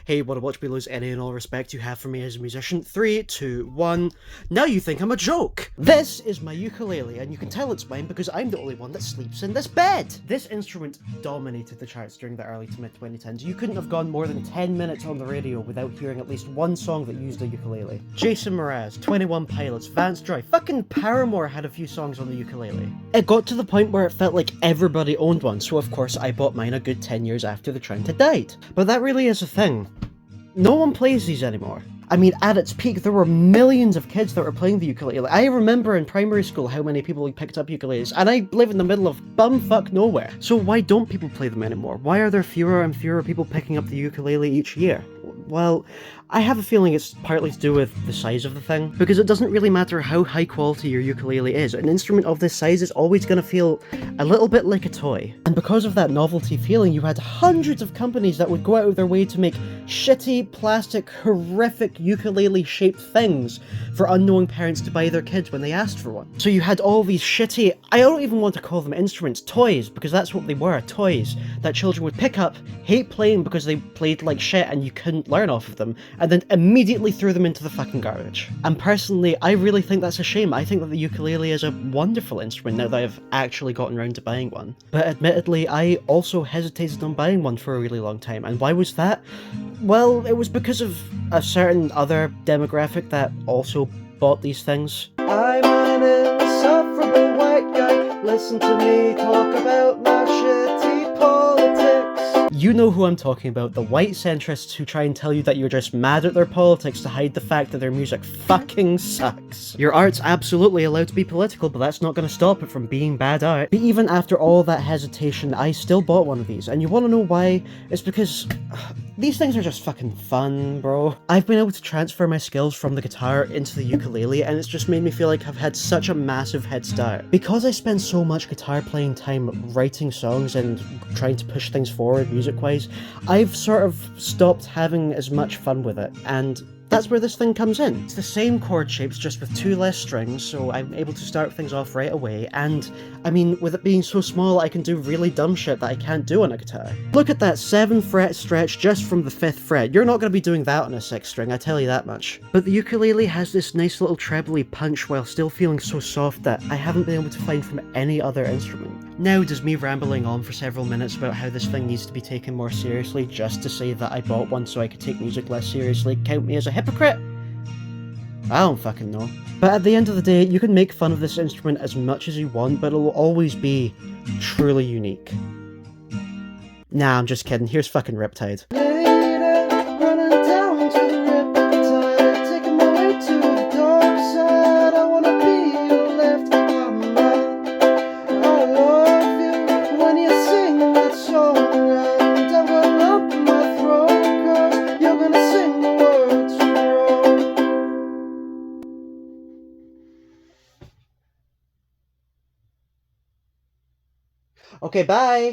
Hey, wanna watch me lose any and all respect you have for me as a musician? 3, 2, 1. Now you think I'm a joke! This is my ukulele, and you can tell it's mine because I'm the only one that sleeps in this bed! This instrument dominated the charts during the early to mid-2010s. You couldn't have gone more than 10 minutes on the radio without hearing at least one song that used a ukulele. Jason Mraz, 21 Pilots, Vance Joy, fucking Paramore had a few songs on the ukulele. It got to the point where it felt like everybody owned one, so of course I bought mine a good 10 years after the trend had died. But that really is a thing. No one plays these anymore. I mean, at its peak, there were millions of kids that were playing the ukulele. I remember in primary school how many people picked up ukuleles, and I live in the middle of bumfuck nowhere. So why don't people play them anymore? Why are there fewer and fewer people picking up the ukulele each year? Well, I have a feeling it's partly to do with the size of the thing, because it doesn't really matter how high quality your ukulele is, an instrument of this size is always going to feel a little bit like a toy. And because of that novelty feeling, you had hundreds of companies that would go out of their way to make shitty, plastic, horrific ukulele-shaped things for unknowing parents to buy their kids when they asked for one. So you had all these shitty, I don't even want to call them instruments, toys, because that's what they were, toys, that children would pick up, hate playing because they played like shit and you couldn't learn off of them, and then immediately threw them into the fucking garbage. And personally, I really think that's a shame. I think that the ukulele is a wonderful instrument now that I've actually gotten around to buying one. But admittedly, I also hesitated on buying one for a really long time, and why was that? Well, it was because of a certain other demographic that also bought these things. I'm an insufferable white guy, listen to me talk about my shitty politics. You know who I'm talking about, the white centrists who try and tell you that you're just mad at their politics to hide the fact that their music fucking sucks. Your art's absolutely allowed to be political, but that's not going to stop it from being bad art. But even after all that hesitation, I still bought one of these, and you want to know why? It's because these things are just fucking fun, bro. I've been able to transfer my skills from the guitar into the ukulele, and it's just made me feel like I've had such a massive head start. Because I spend so much guitar playing time writing songs and trying to push things forward music-wise, I've sort of stopped having as much fun with it, and that's where this thing comes in. It's the same chord shapes, just with 2 less strings, so I'm able to start things off right away, and I mean, with it being so small, I can do really dumb shit that I can't do on a guitar. Look at that 7 fret stretch just from the 5th fret. You're not going to be doing that on a 6th string, I tell you that much. But the ukulele has this nice little trebly punch while still feeling so soft that I haven't been able to find from any other instrument. Now, does me rambling on for several minutes about how this thing needs to be taken more seriously just to say that I bought one so I could take music less seriously count me as a hypocrite? I don't fucking know. But at the end of the day, you can make fun of this instrument as much as you want, but it'll always be truly unique. Nah, I'm just kidding. Here's fucking Riptide. Okay, bye!